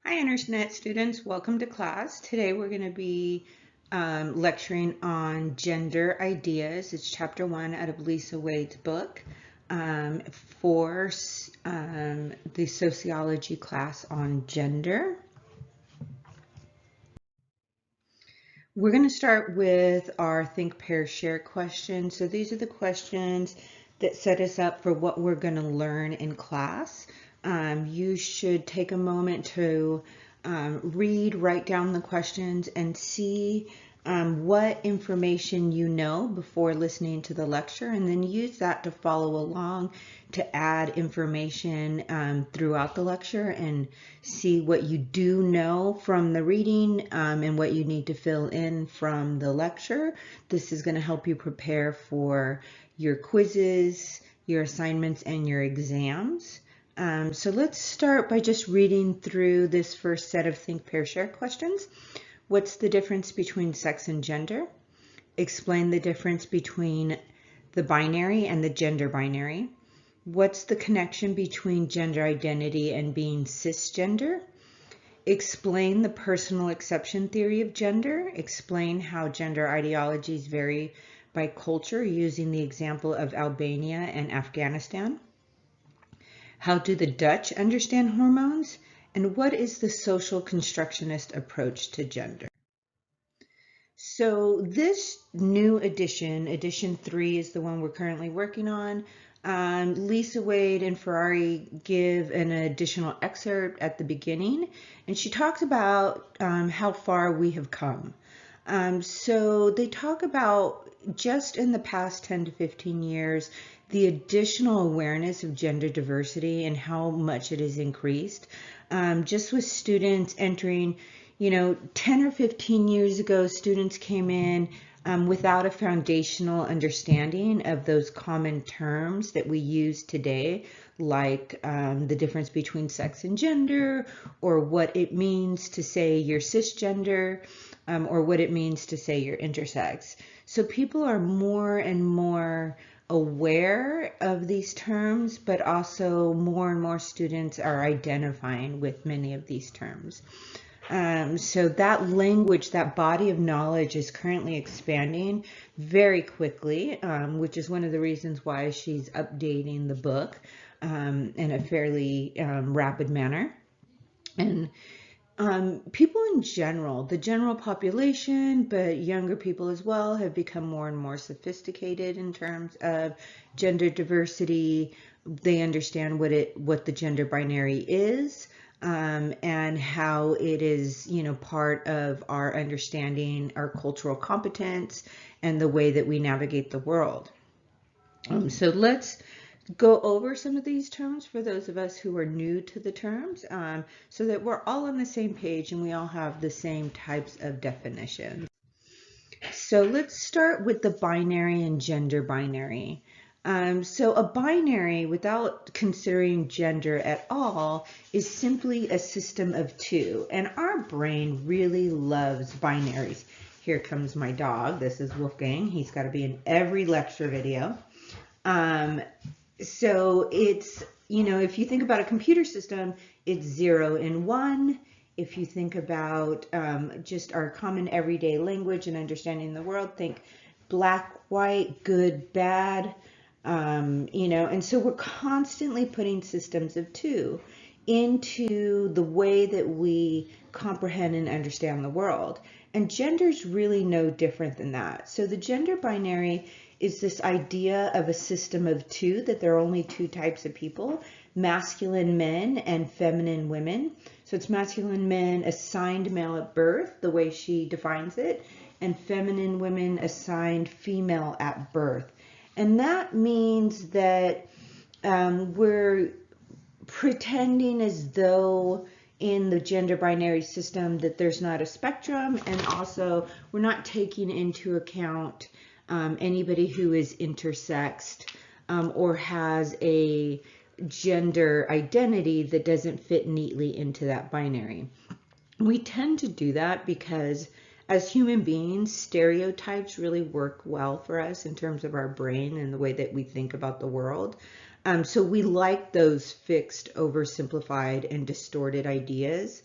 Hi, Internet students. Welcome to class. Today we're going to be lecturing on gender ideas. It's chapter 1 out of Lisa Wade's book for the sociology class on gender. We're going to start with our think, pair, share questions. So these are the questions that set us up for what we're going to learn in class. You should take a moment to read, write down the questions, and see what information you know before listening to the lecture, and then use that to follow along to add information throughout the lecture and see what you do know from the reading and what you need to fill in from the lecture. This is going to help you prepare for your quizzes, your assignments, and your exams. So let's start by just reading through this first set of think, pair, share questions. What's the difference between sex and gender? Explain the difference between the binary and the gender binary. What's the connection between gender identity and being cisgender? Explain the personal exception theory of gender. Explain how gender ideologies vary by culture using the example of Albania and Afghanistan. How do the Dutch understand hormones? And what is the social constructionist approach to gender? So this new edition, edition 3 is the one we're currently working on. Lisa Wade and Ferrari give an additional excerpt at the beginning, and she talks about how far we have come. So they talk about just in the past 10 to 15 years, the additional awareness of gender diversity and how much it has increased. Just with students entering, 10 or 15 years ago, students came in without a foundational understanding of those common terms that we use today, like the difference between sex and gender, or what it means to say you're cisgender, or what it means to say you're intersex. So people are more and more aware of these terms, but also more and more students are identifying with many of these terms. So that language, that body of knowledge is currently expanding very quickly, which is one of the reasons why she's updating the book in a fairly rapid manner. And people in general, the general population, but younger people as well, have become more and more sophisticated in terms of gender diversity. They understand what the gender binary is. And how it is, part of our understanding, our cultural competence, and the way that we navigate the world. So let's go over some of these terms for those of us who are new to the terms, so that we're all on the same page and we all have the same types of definitions. So let's start with the binary and gender binary. So a binary, without considering gender at all, is simply a system of two. And our brain really loves binaries. Here comes my dog. This is Wolfgang. He's got to be in every lecture video. So it's, if you think about a computer system, it's 0 and 1. If you think about just our common everyday language and understanding the world, think black, white, good, bad. And so we're constantly putting systems of two into the way that we comprehend and understand the world. And gender's really no different than that. So the gender binary is this idea of a system of two, that there are only two types of people, masculine men and feminine women. So it's masculine men assigned male at birth, the way she defines it, and feminine women assigned female at birth. And that means that we're pretending as though in the gender binary system that there's not a spectrum, and also we're not taking into account anybody who is intersexed or has a gender identity that doesn't fit neatly into that binary. We tend to do that because as human beings, stereotypes really work well for us in terms of our brain and the way that we think about the world. So we like those fixed, oversimplified, and distorted ideas.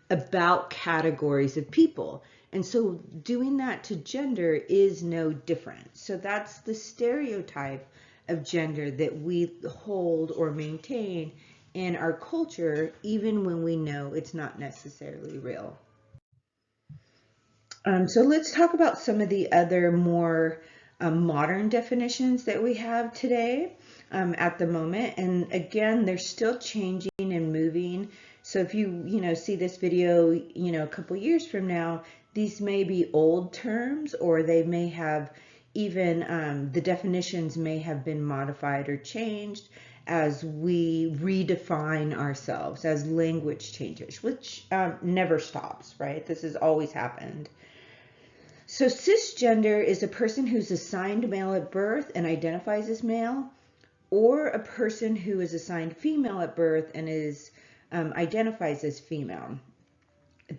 about categories of people. And so doing that to gender is no different. So that's the stereotype of gender that we hold or maintain in our culture, even when we know it's not necessarily real. So let's talk about some of the other more modern definitions that we have today at the moment. And again, they're still changing and moving. So if you see this video, a couple years from now, these may be old terms, or they may have even the definitions may have been modified or changed as we redefine ourselves, as language changes, which never stops, right? This has always happened. So cisgender is a person who's assigned male at birth and identifies as male, or a person who is assigned female at birth and is identifies as female.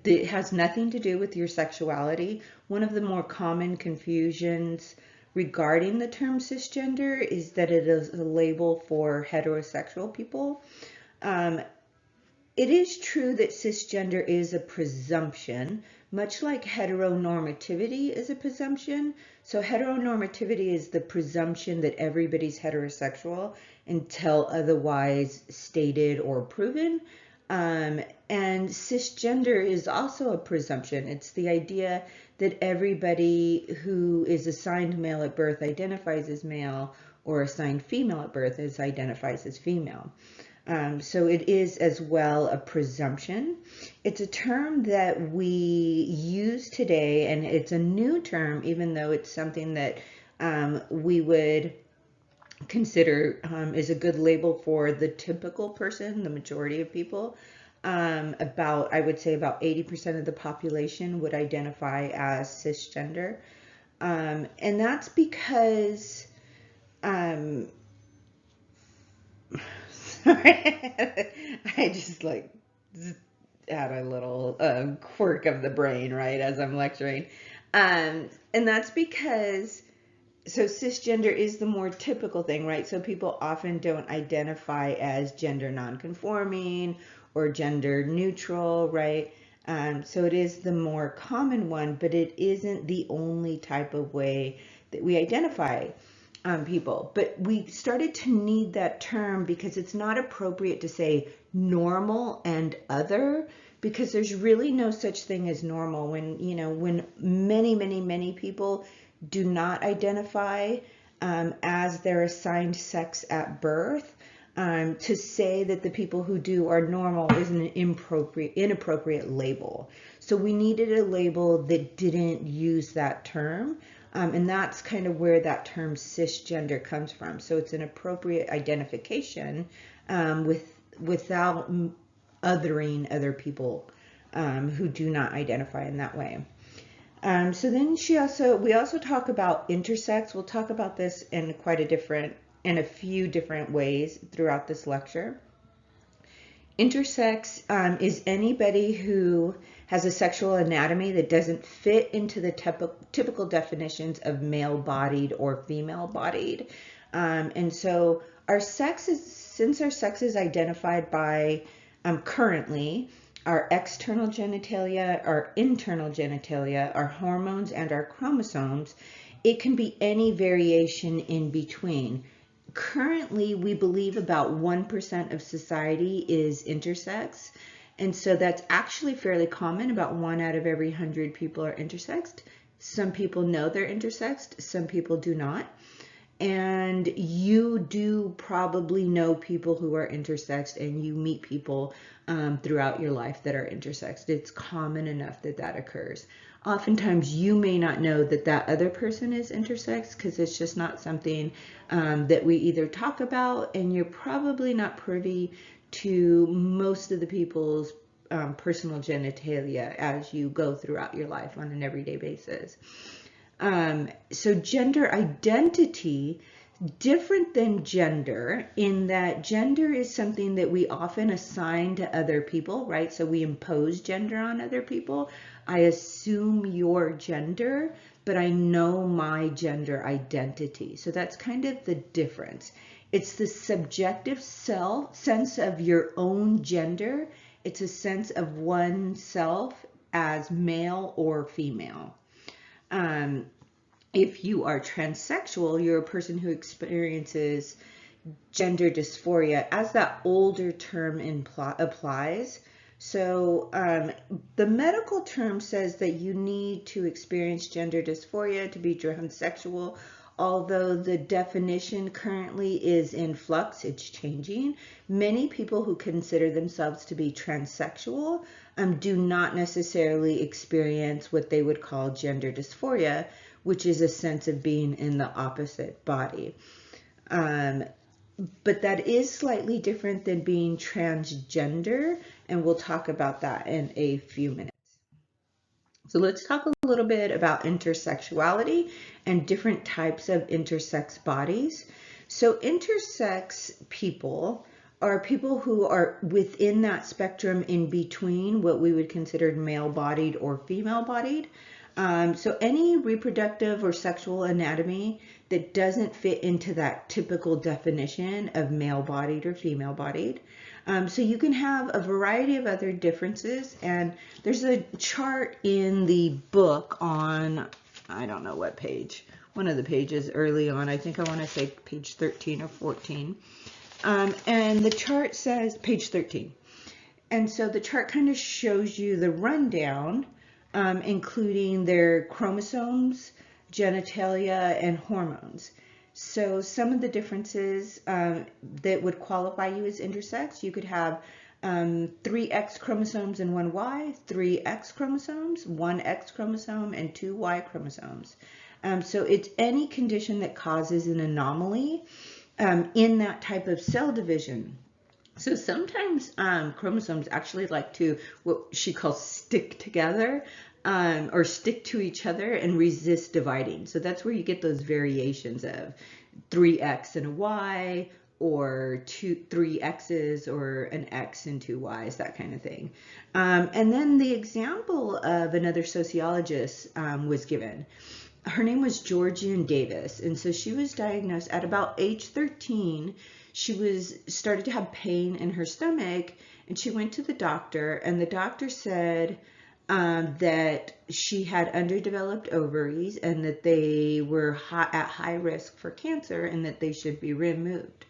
It has nothing to do with your sexuality. One of the more common confusions regarding the term cisgender is that it is a label for heterosexual people. It is true that cisgender is a presumption, much like heteronormativity is a presumption. So heteronormativity is the presumption that everybody's heterosexual until otherwise stated or proven. And cisgender is also a presumption. It's the idea that everybody who is assigned male at birth identifies as male, or assigned female at birth identifies as female. So it is as well a presumption. It's a term that we use today, and it's a new term, even though it's something that we would consider is a good label for the typical person, the majority of people. I would say about 80% of the population would identify as cisgender. And that's because I just had a little quirk of the brain, right, as I'm lecturing. And that's because, so cisgender is the more typical thing, right? So people often don't identify as gender nonconforming or gender neutral, right? So it is the more common one, but it isn't the only type of way that we identify people. But we started to need that term because it's not appropriate to say normal and other, because there's really no such thing as normal. When many people do not identify as their assigned sex at birth, to say that the people who do are normal is an inappropriate label. So we needed a label that didn't use that term. And that's kind of where that term cisgender comes from. So it's an appropriate identification without othering other people who do not identify in that way. So then we also talk about intersex. We'll talk about this in a few different ways throughout this lecture. Intersex is anybody who has a sexual anatomy that doesn't fit into the typical definitions of male-bodied or female-bodied. And so since our sex is identified by currently our external genitalia, our internal genitalia, our hormones, and our chromosomes, it can be any variation in between. Currently, we believe about 1% of society is intersex. And so that's actually fairly common. About 1 out of every 100 people are intersexed. Some people know they're intersexed, some people do not. And you do probably know people who are intersexed, and you meet people throughout your life that are intersexed. It's common enough that occurs. Oftentimes you may not know that other person is intersex because it's just not something that we either talk about, and you're probably not privy to most of the people's personal genitalia as you go throughout your life on an everyday basis. So gender identity, different than gender, in that gender is something that we often assign to other people, right? So we impose gender on other people. I assume your gender, but I know my gender identity. So that's kind of the difference. It's the subjective sense of your own gender It's a sense of oneself as male or female. If you are transsexual, you're a person who experiences gender dysphoria, as that older term applies. So the medical term says that you need to experience gender dysphoria to be transsexual, although the definition currently is in flux, it's changing. Many people who consider themselves to be transsexual do not necessarily experience what they would call gender dysphoria, which is a sense of being in the opposite body. But that is slightly different than being transgender, and we'll talk about that in a few minutes. So let's talk a little bit about intersexuality and different types of intersex bodies. So intersex people are people who are within that spectrum in between what we would consider male-bodied or female-bodied. So any reproductive or sexual anatomy that doesn't fit into that typical definition of male-bodied or female-bodied. So you can have a variety of other differences, and there's a chart in the book on, I don't know what page, one of the pages early on, I think I want to say page 13 or 14. And the chart says page 13. And so the chart kind of shows you the rundown, including their chromosomes, genitalia, and hormones. So some of the differences that would qualify you as intersex, you could have 3 X chromosomes and 1 Y, 3 X chromosomes, 1 X chromosome, and 2 Y chromosomes. So it's any condition that causes an anomaly in that type of cell division. So sometimes chromosomes actually like to, what she calls, stick together or stick to each other and resist dividing. So that's where you get those variations of 3X and a Y, or 3 X's or an X and 2 Y's, that kind of thing. And then the example of another sociologist was given. Her name was Georgian Davis, and so she was diagnosed at about age 13. She started to have pain in her stomach, and she went to the doctor, and the doctor said that she had underdeveloped ovaries and that they were at high risk for cancer and that they should be removed.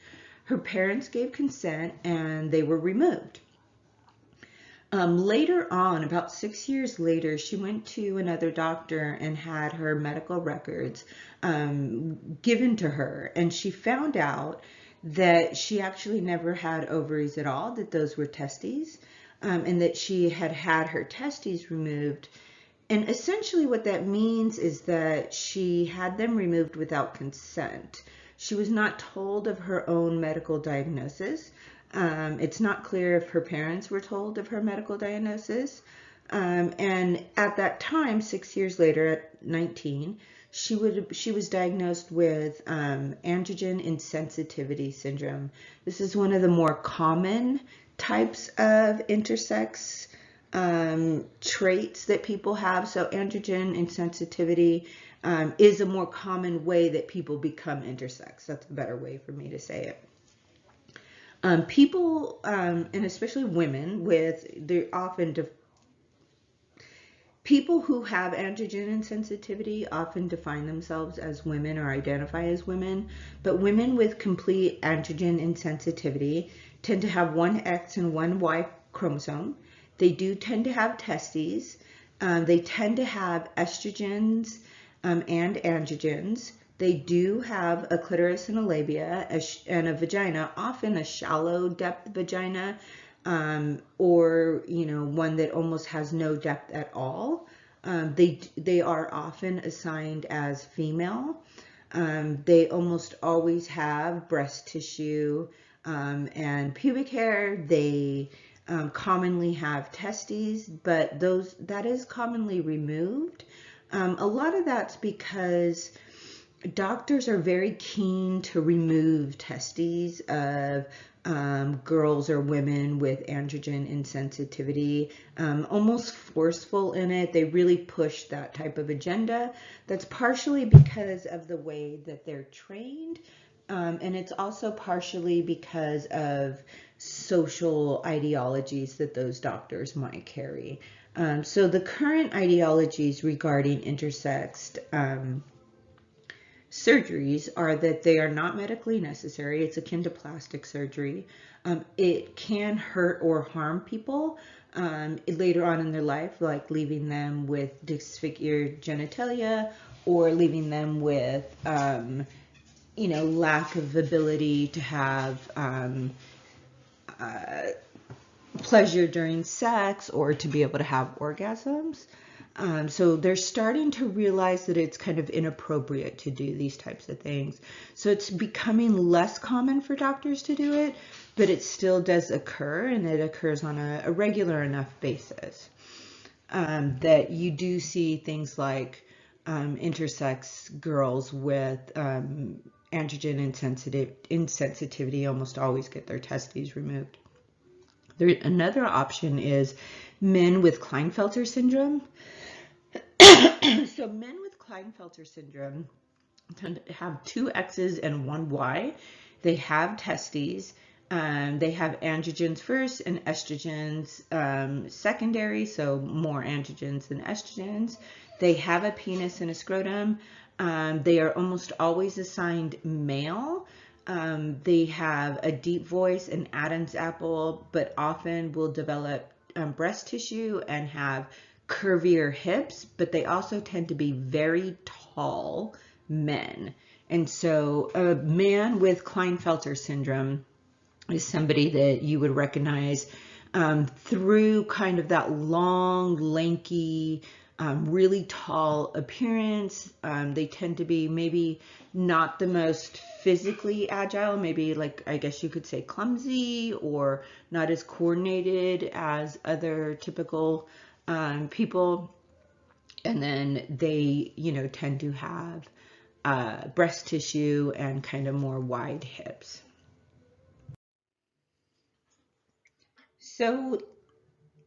Her parents gave consent and they were removed. Later on, about 6 years later, she went to another doctor and had her medical records given to her, and she found out that she actually never had ovaries at all, that those were testes, and that she had had her testes removed. And essentially what that means is that she had them removed without consent. She was not told of her own medical diagnosis. It's not clear if her parents were told of her medical diagnosis. And at that time, 6 years later, at 19, she was diagnosed with androgen insensitivity syndrome. This is one of the more common types of intersex traits that people have. So androgen insensitivity is a more common way that people become intersex. That's a better way for me to say it. People, and especially women, people who have androgen insensitivity often define themselves as women or identify as women, but women with complete androgen insensitivity tend to have 1 X and 1 Y chromosome. They do tend to have testes. They tend to have estrogens and androgens. They do have a clitoris and a labia and a vagina, often a shallow depth vagina, or one that almost has no depth at all. They are often assigned as female. They almost always have breast tissue and pubic hair. They commonly have testes, but that is commonly removed. A lot of that's because doctors are very keen to remove testes of girls or women with androgen insensitivity, almost forceful in it. They really push that type of agenda. That's partially because of the way that they're trained, And it's also partially because of social ideologies that those doctors might carry. So the current ideologies regarding intersex surgeries are that they are not medically necessary. It's akin to plastic surgery. It can hurt or harm people later on in their life, like leaving them with disfigured genitalia or leaving them with, lack of ability to have pleasure during sex or to be able to have orgasms. So they're starting to realize that it's kind of inappropriate to do these types of things. So it's becoming less common for doctors to do it, but it still does occur, and it occurs on a regular enough basis that you do see things like intersex girls with androgen insensitivity almost always get their testes removed. Another option is men with Klinefelter syndrome. So men with Klinefelter syndrome tend to have two X's and one Y. They have testes. They have androgens first and estrogens secondary, so more androgens than estrogens. They have a penis and a scrotum. They are almost always assigned male. They have a deep voice, an Adam's apple, but often will develop breast tissue and have curvier hips, but they also tend to be very tall men. And so a man with Klinefelter syndrome is somebody that you would recognize through kind of that long, lanky, really tall appearance. They tend to be maybe not the most physically agile, maybe like, I guess you could say clumsy or not as coordinated as other typical people. And then they, tend to have breast tissue and kind of more wide hips. So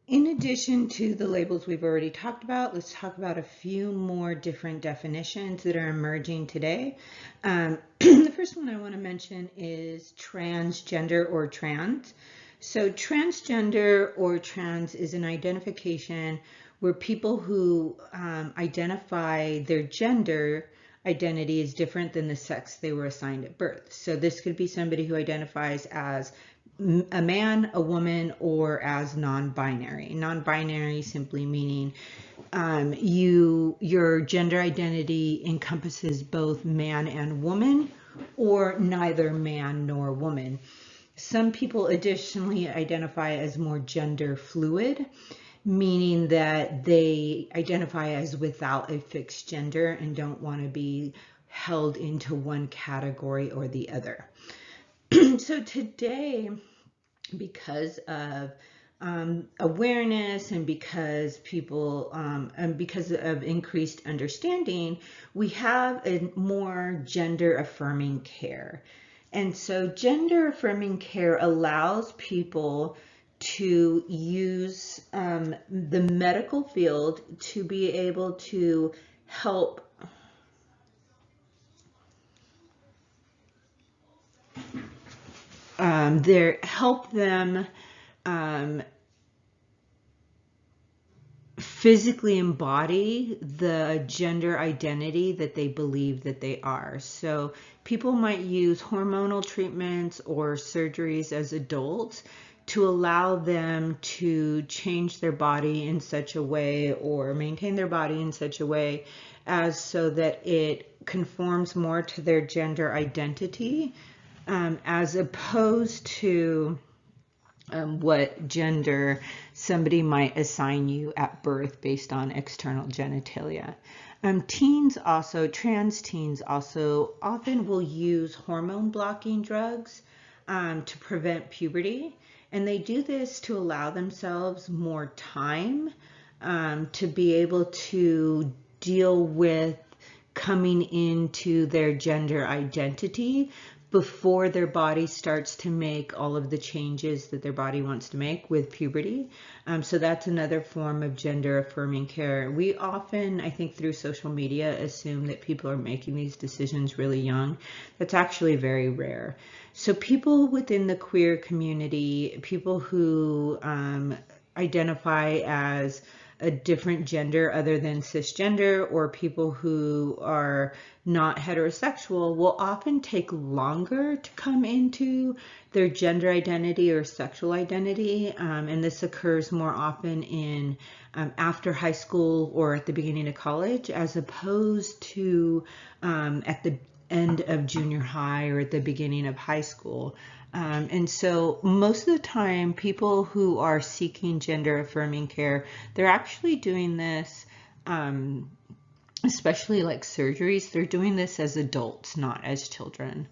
in addition to the labels we've already talked about, let's talk about a few more different definitions that are emerging today. The first one I want to mention is transgender or trans. So transgender or trans is an identification where people who identify their gender identity is different than the sex they were assigned at birth. So this could be somebody who identifies as a man, a woman, or as non-binary. Non-binary simply meaning your gender identity encompasses both man and woman, or neither man nor woman. Some people additionally identify as more gender fluid, meaning that they identify as without a fixed gender and don't want to be held into one category or the other. So today, because of awareness and because people and because of increased understanding, we have a more gender affirming care. And so gender affirming care allows people to use the medical field to be able to help them physically embody the gender identity that they believe that they are. So people might use hormonal treatments or surgeries as adults to allow them to change their body in such a way or maintain their body in such a way as so that it conforms more to their gender identity, as opposed to what gender somebody might assign you at birth based on external genitalia. Trans teens also often will use hormone blocking drugs to prevent puberty. And they do this to allow themselves more time to be able to deal with coming into their gender identity, before their body starts to make all of the changes that their body wants to make with puberty. So that's another form of gender affirming care. We often, I think through social media, assume that people are making these decisions really young. That's actually very rare. So people within the queer community, people who identify as a different gender other than cisgender, or people who are not heterosexual, will often take longer to come into their gender identity or sexual identity. And this occurs more often in after high school or at the beginning of college, as opposed to at the end of junior high or at the beginning of high school. And so most of the time, people who are seeking gender affirming care, they're actually doing this, especially like surgeries, they're doing this as adults, not as children.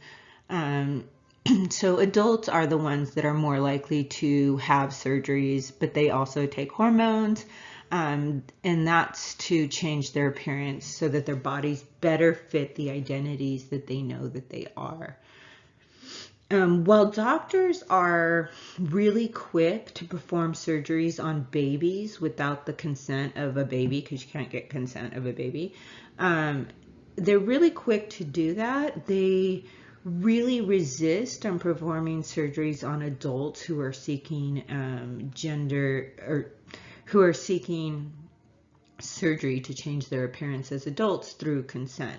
So adults are the ones that are more likely to have surgeries, but they also take hormones, and that's to change their appearance so that their bodies better fit the identities that they know that they are. While doctors are really quick to perform surgeries on babies without the consent of a baby, because you can't get consent of a baby, they're really quick to do that. They really resist on performing surgeries on adults who are seeking gender, or who are seeking surgery to change their appearance as adults through consent.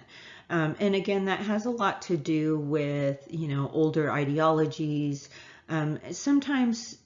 And again, that has a lot to do with, older ideologies, sometimes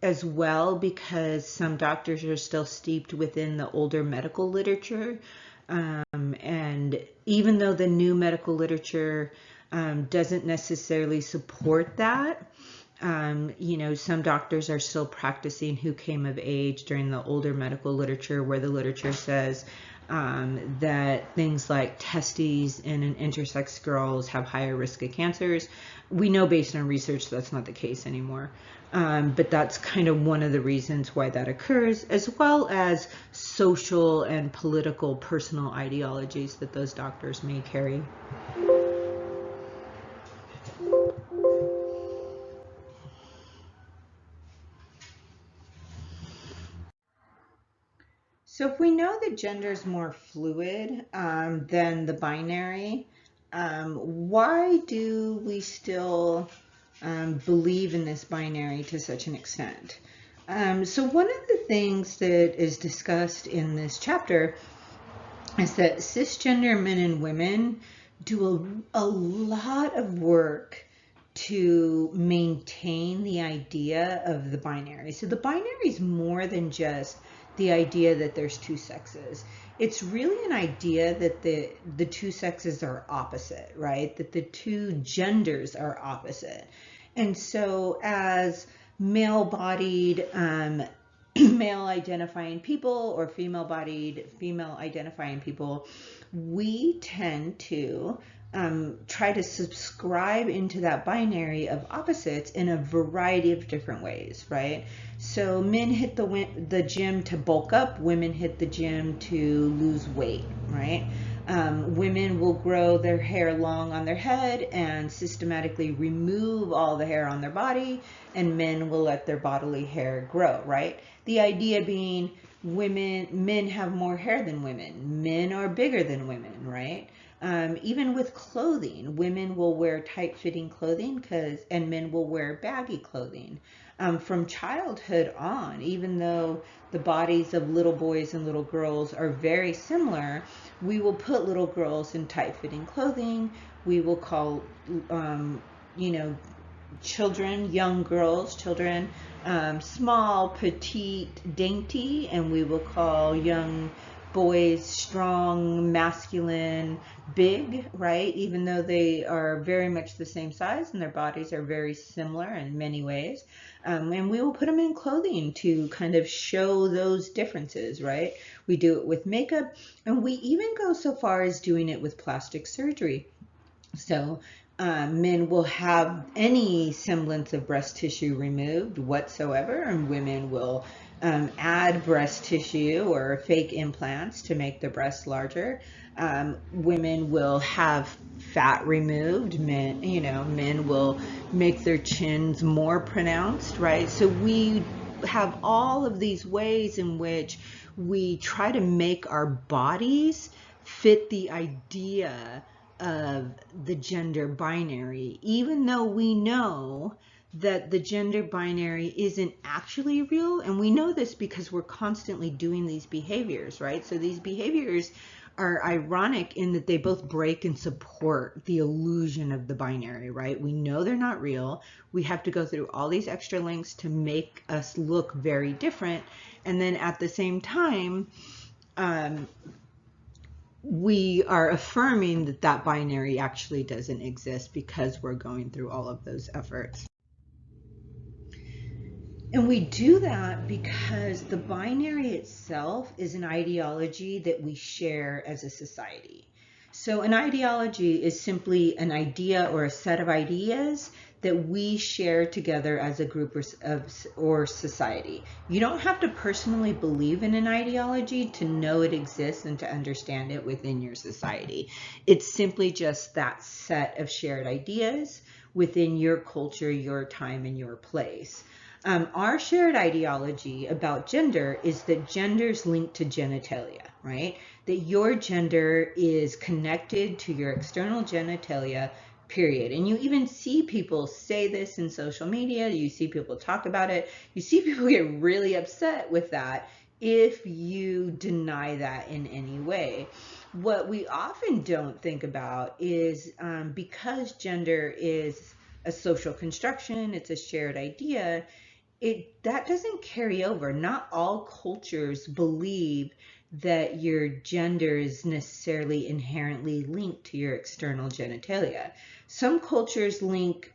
as well, because some doctors are still steeped within the older medical literature. And even though the new medical literature doesn't necessarily support that, some doctors are still practicing who came of age during the older medical literature, where the literature says that things like testes in an intersex girls have higher risk of cancers. We know based on research that's not the case anymore. But that's kind of one of the reasons why that occurs, as well as social and political personal ideologies that those doctors may carry. So if we know that gender is more fluid than the binary, why do we still believe in this binary to such an extent? So one of the things that is discussed in this chapter is that cisgender men and women do a lot of work to maintain the idea of the binary. So the binary is more than just the idea that there's two sexes. It's really an idea that the two sexes are opposite, right? That the two genders are opposite. And so as male-bodied male identifying people, or female-bodied female identifying people, we tend to try to subscribe into that binary of opposites in a variety of different ways, right? So men hit the gym to bulk up, women hit the gym to lose weight, right? Women will grow their hair long on their head and systematically remove all the hair on their body, and men will let their bodily hair grow, right? The idea being men have more hair than women. Men are bigger than women, right? Even with clothing, women will wear tight-fitting clothing and men will wear baggy clothing. From childhood on, even though the bodies of little boys and little girls are very similar, we will put little girls in tight-fitting clothing. We will call, children, young girls, children, small, petite, dainty, and we will call young boys strong, masculine, big, right? Even though they are very much the same size and their bodies are very similar in many ways. And we will put them in clothing to kind of show those differences, right? We do it with makeup, and we even go so far as doing it with plastic surgery. So men will have any semblance of breast tissue removed whatsoever, and women will add breast tissue or fake implants to make the breasts larger. Women will have fat removed. Men will make their chins more pronounced, right? So we have all of these ways in which we try to make our bodies fit the idea of the gender binary, even though we know that the gender binary isn't actually real. And we know this because we're constantly doing these behaviors, right? So these behaviors are ironic in that they both break and support the illusion of the binary, right? We know they're not real. We have to go through all these extra links to make us look very different. And then at the same time, we are affirming that that binary actually doesn't exist because we're going through all of those efforts. And we do that because the binary itself is an ideology that we share as a society. So an ideology is simply an idea or a set of ideas that we share together as a group or society. You don't have to personally believe in an ideology to know it exists and to understand it within your society. It's simply just that set of shared ideas within your culture, your time, and your place. Our shared ideology about gender is that gender is linked to genitalia, right? That your gender is connected to your external genitalia, period. And you even see people say this in social media. You see people talk about it. You see people get really upset with that if you deny that in any way. What we often don't think about is because gender is a social construction, it's a shared idea, that doesn't carry over. Not all cultures believe that your gender is necessarily inherently linked to your external genitalia. Some cultures link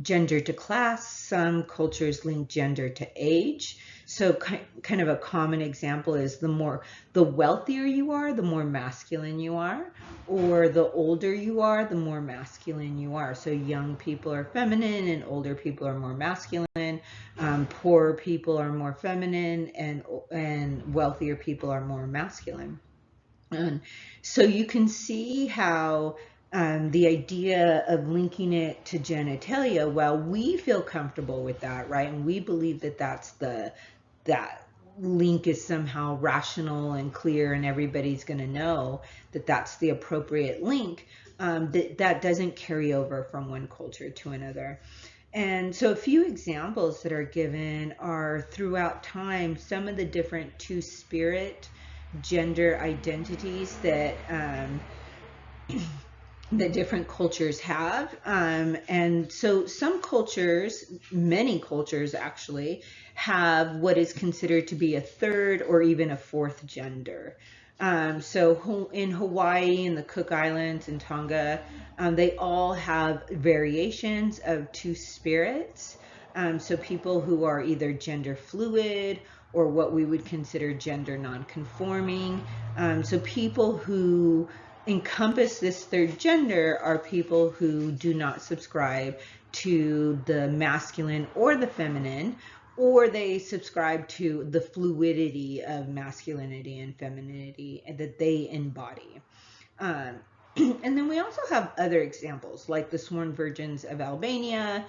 gender to class, some cultures link gender to age. So kind of a common example is the wealthier you are, the more masculine you are, or the older you are, the more masculine you are. So young people are feminine and older people are more masculine. Poorer people are more feminine and wealthier people are more masculine. So you can see how the idea of linking it to genitalia, while we feel comfortable with that, right? And we believe that that link is somehow rational and clear and everybody's going to know that that's the appropriate link, that doesn't carry over from one culture to another. And so a few examples that are given are throughout time, some of the different two-spirit gender identities that that different cultures have. And so some cultures, many cultures actually, have what is considered to be a third or even a fourth gender. So in Hawaii and the Cook Islands and Tonga, they all have variations of two spirits. So people who are either gender fluid or what we would consider gender non-conforming. So people who encompass this third gender are people who do not subscribe to the masculine or the feminine, or they subscribe to the fluidity of masculinity and femininity that they embody. And then we also have other examples like the sworn virgins of Albania,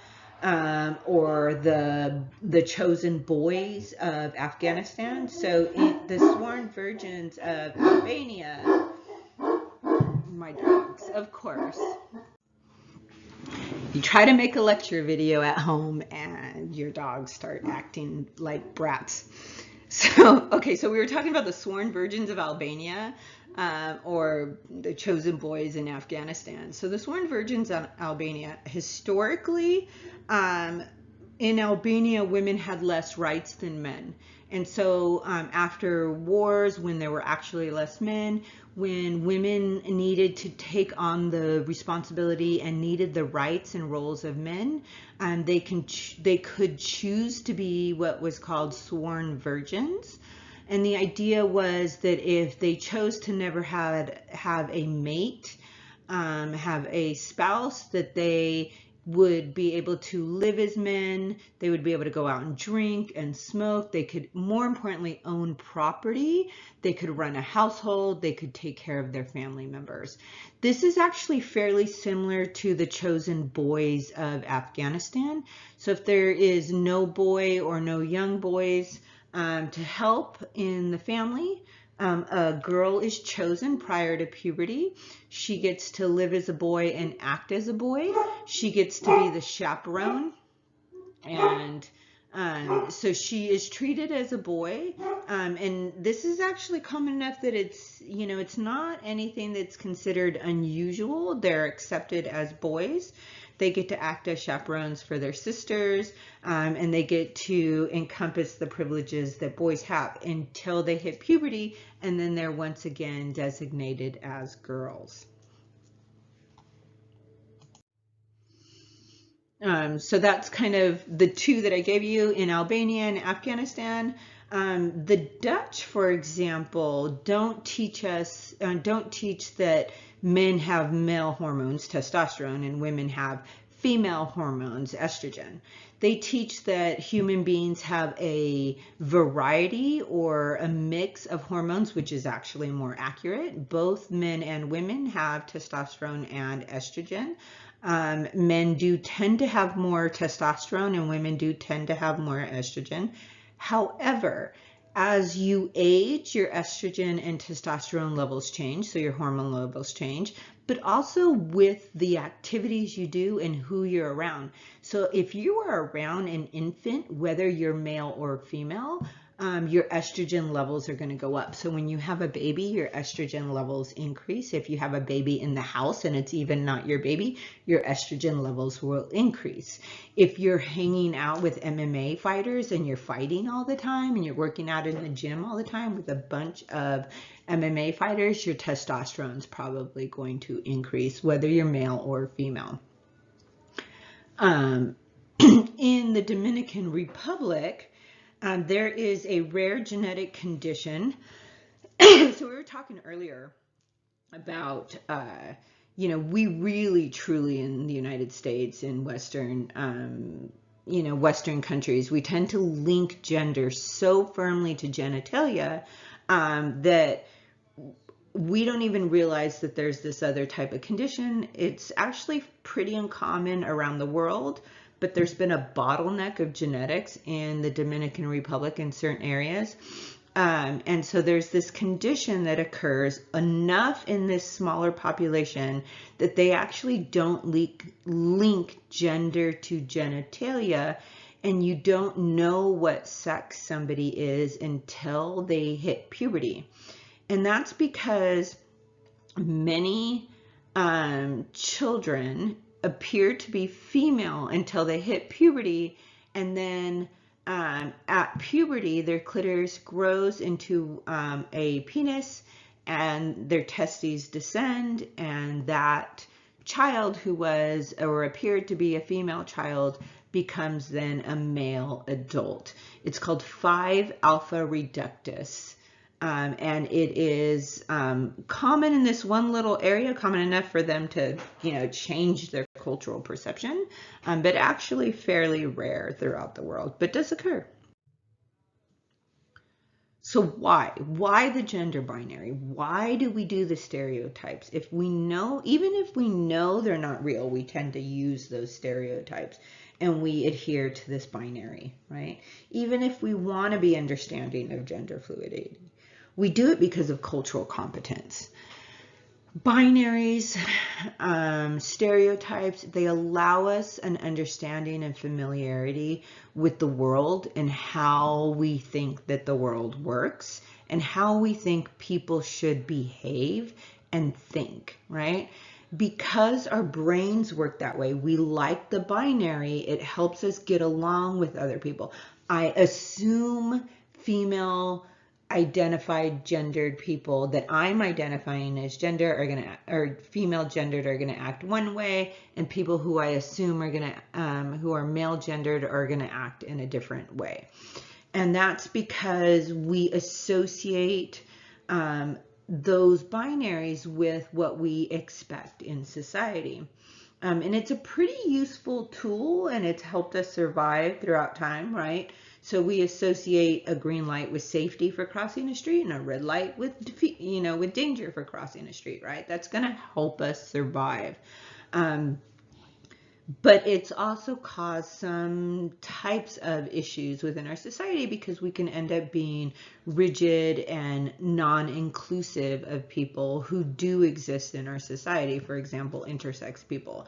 or the chosen boys of Afghanistan. So the sworn virgins of Albania, my dogs, of course. You try to make a lecture video at home and your dogs start acting like brats. So, okay, so we were talking about the sworn virgins of Albania, or the chosen boys in Afghanistan. So the sworn virgins of Albania, historically, in Albania, women had less rights than men. And so after wars, when there were actually less men, when women needed to take on the responsibility and needed the rights and roles of men, they could choose to be what was called sworn virgins. And the idea was that if they chose to never have a mate, have a spouse, that they would be able to live as men. They would be able to go out and drink and smoke. They could, more importantly, own property. They could run a household. They could take care of their family members. This is actually fairly similar to the chosen boys of Afghanistan. So if there is no boy or no young boys to help in the family, a girl is chosen prior to puberty. She gets to live as a boy and act as a boy. She gets to be the chaperone. And so she is treated as a boy. And this is actually common enough that it's, you know, it's not anything that's considered unusual. They're accepted as boys. They get to act as chaperones for their sisters, and they get to encompass the privileges that boys have until they hit puberty, and then they're once again designated as girls. So that's kind of the two that I gave you in Albania and Afghanistan. The Dutch, for example, don't teach that men have male hormones, testosterone, and women have female hormones, estrogen. They teach that human beings have a variety or a mix of hormones, which is actually more accurate. Both men and women have testosterone and estrogen. Men do tend to have more testosterone and women do tend to have more estrogen. However, as you age, your estrogen and testosterone levels change, so your hormone levels change, but also with the activities you do and who you're around. So if you are around an infant, whether you're male or female, your estrogen levels are going to go up. So when you have a baby, your estrogen levels increase. If you have a baby in the house and it's even not your baby, your estrogen levels will increase. If you're hanging out with MMA fighters and you're fighting all the time and you're working out in the gym all the time with a bunch of MMA fighters, your testosterone is probably going to increase, whether you're male or female. In the Dominican Republic, there is a rare genetic condition. So we were talking earlier about, you know, we really truly in the United States, in Western, you know, Western countries, we tend to link gender so firmly to genitalia that we don't even realize that there's this other type of condition. It's actually pretty uncommon around the world, but there's been a bottleneck of genetics in the Dominican Republic in certain areas. And so there's this condition that occurs enough in this smaller population that they actually don't link gender to genitalia, and you don't know what sex somebody is until they hit puberty. And that's because many children appear to be female until they hit puberty, and then at puberty their clitoris grows into a penis and their testes descend, and that child who was or appeared to be a female child becomes then a male adult. It's called 5-alpha reductus. And it is common in this one little area, common enough for them to, you know, change their cultural perception, but actually fairly rare throughout the world, but does occur. So why the gender binary? Why do we do the stereotypes? If we know, even if we know they're not real, we tend to use those stereotypes and we adhere to this binary, right? Even if we want to be understanding of gender fluidity. We do it because of cultural competence. Binaries, stereotypes, they allow us an understanding and familiarity with the world and how we think that the world works and how we think people should behave and think, right? Because our brains work that way, we like the binary, it helps us get along with other people. I assume female identified gendered people that I'm identifying as gender are gonna, or female gendered are gonna act one way, and people who I assume are gonna, who are male gendered are gonna act in a different way. And that's because we associate those binaries with what we expect in society. And it's a pretty useful tool, and it's helped us survive throughout time, right? So we associate a green light with safety for crossing a street and a red light with with danger for crossing a street, right? That's going to help us survive. But it's also caused some types of issues within our society because we can end up being rigid and non-inclusive of people who do exist in our society. For example, intersex people.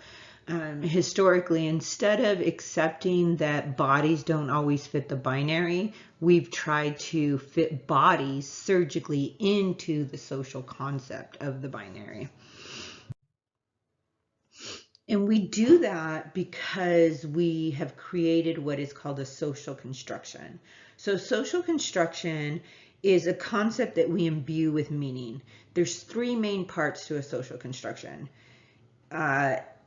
Historically, instead of accepting that bodies don't always fit the binary, we've tried to fit bodies surgically into the social concept of the binary. And we do that because we have created what is called a social construction. So social construction is a concept that we imbue with meaning. There's three main parts to a social construction.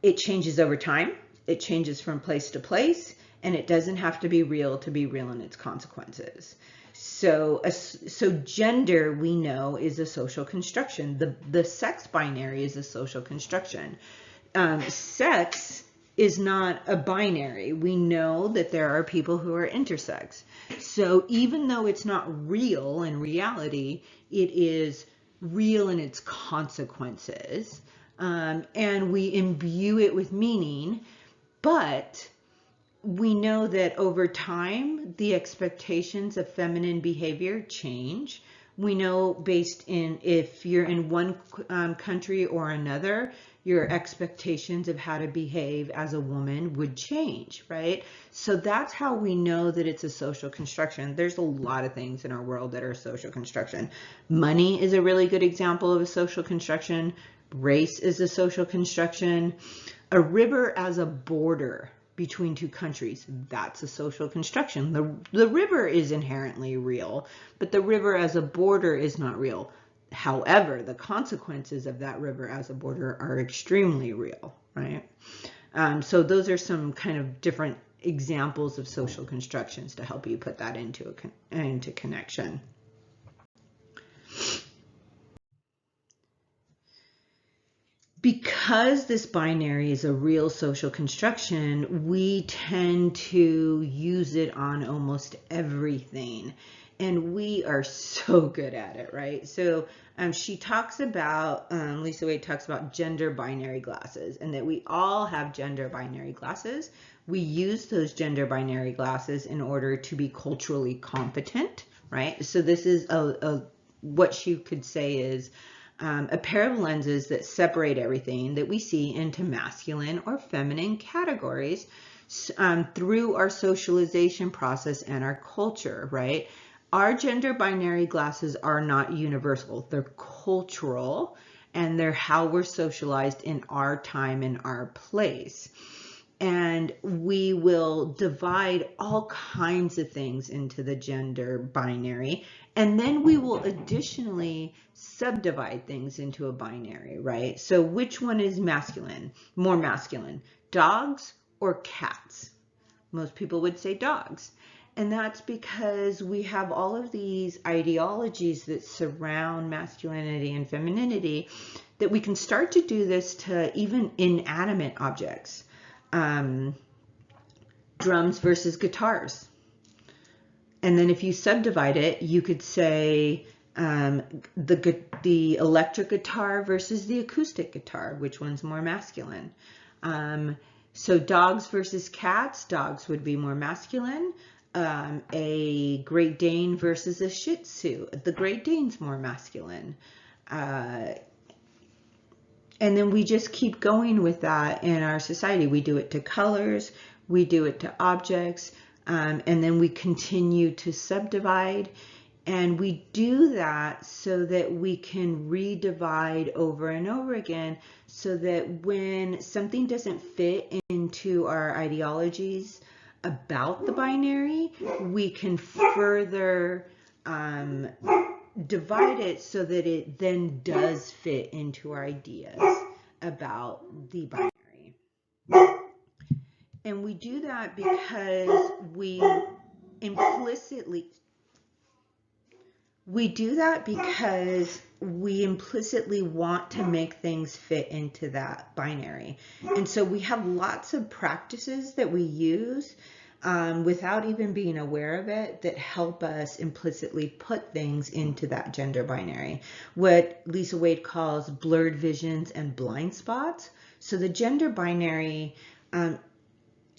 It changes over time, it changes from place to place, and it doesn't have to be real in its consequences. So gender, we know, is a social construction. The sex binary is a social construction. Sex is not a binary. We know that there are people who are intersex. So even though it's not real in reality, it is real in its consequences. And we imbue it with meaning, but we know that over time, the expectations of feminine behavior change. We know based in if you're in one country or another, your expectations of how to behave as a woman would change, right? So that's how we know that it's a social construction. There's a lot of things in our world that are social construction. Money is a really good example of a social construction. Race is a social construction. A river as a border between two countries, that's a social construction. The river is inherently real, but the river as a border is not real. However, the consequences of that river as a border are extremely real, right? So those are some kind of different examples of social constructions to help you put that into connection. Because this binary is a real social construction, we tend to use it on almost everything. And we are so good at it, right? So she talks about, Lisa Wade talks about gender binary glasses, and that we all have gender binary glasses. We use those gender binary glasses in order to be culturally competent, right? So this is what she could say is a pair of lenses that separate everything that we see into masculine or feminine categories through our socialization process and our culture, right? Our gender binary glasses are not universal. They're cultural, and they're how we're socialized in our time and our place. And we will divide all kinds of things into the gender binary. And then we will additionally subdivide things into a binary, right? So which one is masculine, more masculine, dogs or cats? Most people would say dogs. And that's because we have all of these ideologies that surround masculinity and femininity that we can start to do this to even inanimate objects. Drums versus guitars. And then if you subdivide it, you could say the electric guitar versus the acoustic guitar, which one's more masculine? So dogs versus cats, dogs would be more masculine. A Great Dane versus a Shih Tzu, the Great Dane's more masculine. And then we just keep going with that in our society. We do it to colors, we do it to objects, and then we continue to subdivide. And we do that so that we can redivide over and over again, so that when something doesn't fit into our ideologies about the binary, we can further divide it so that it then does fit into our ideas about the binary. And we do that because we implicitly We do that because we implicitly want to make things fit into that binary. And so we have lots of practices that we use without even being aware of it that help us implicitly put things into that gender binary, what Lisa Wade calls blurred visions and blind spots. So the gender binary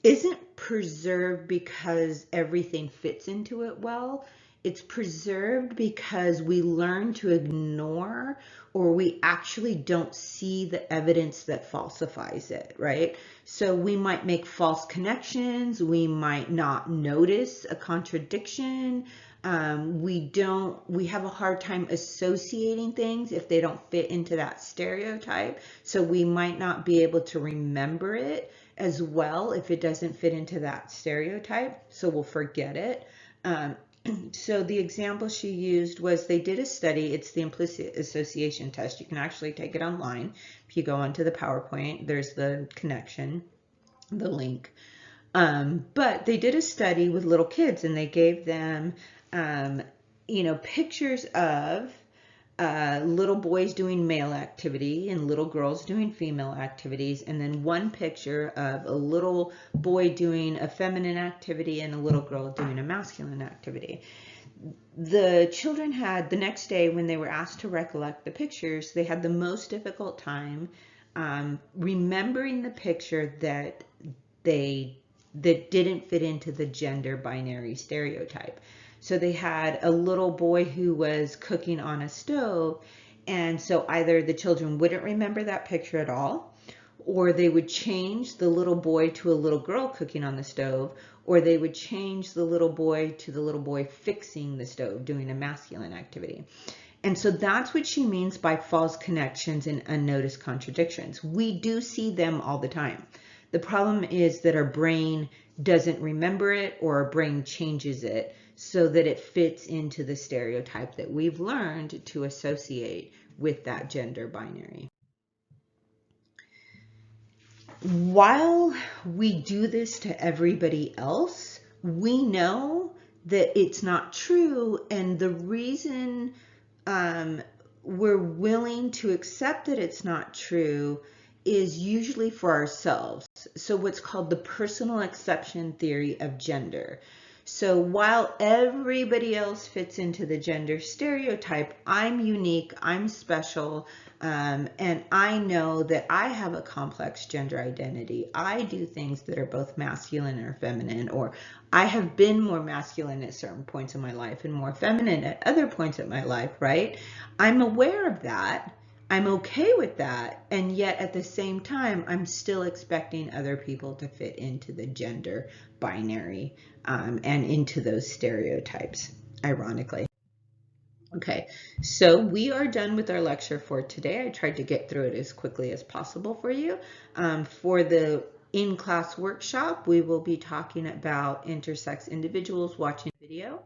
isn't preserved because everything fits into it well. It's preserved because we learn to ignore, or we actually don't see the evidence that falsifies it, right? So we might make false connections. We might not notice a contradiction. We have a hard time associating things if they don't fit into that stereotype. So we might not be able to remember it as well if it doesn't fit into that stereotype. So we'll forget it. So the example she used was they did a study. It's the implicit association test. You can actually take it online. If you go onto the PowerPoint, there's the connection, the link. But they did a study with little kids, and they gave them, pictures of little boys doing male activity and little girls doing female activities, and then one picture of a little boy doing a feminine activity and a little girl doing a masculine activity. The children had, the next day when they were asked to recollect the pictures, they had the most difficult time remembering the picture that didn't fit into the gender binary stereotype. So they had a little boy who was cooking on a stove, and so either the children wouldn't remember that picture at all, or they would change the little boy to a little girl cooking on the stove, or they would change the little boy to the little boy fixing the stove, doing a masculine activity. And so that's what she means by false connections and unnoticed contradictions. We do see them all the time. The problem is that our brain doesn't remember it, or our brain changes it so that it fits into the stereotype that we've learned to associate with that gender binary. While we do this to everybody else, we know that it's not true, and the reason we're willing to accept that it's not true is usually for ourselves. So what's called the personal exception theory of gender. So while everybody else fits into the gender stereotype, I'm unique, I'm special, and I know that I have a complex gender identity. I do things that are both masculine or feminine, or I have been more masculine at certain points in my life and more feminine at other points in my life, right? I'm aware of that. I'm okay with that, and yet at the same time, I'm still expecting other people to fit into the gender binary and into those stereotypes, ironically. Okay, so we are done with our lecture for today. I tried to get through it as quickly as possible for you. For the in-class workshop, we will be talking about intersex individuals watching video.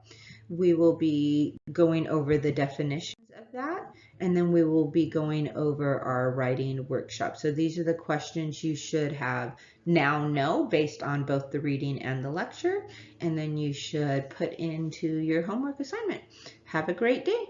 We will be going over the definitions of that, and then we will be going over our writing workshop. So these are the questions you should have now know based on both the reading and the lecture, and then you should put into your homework assignment. Have a great day.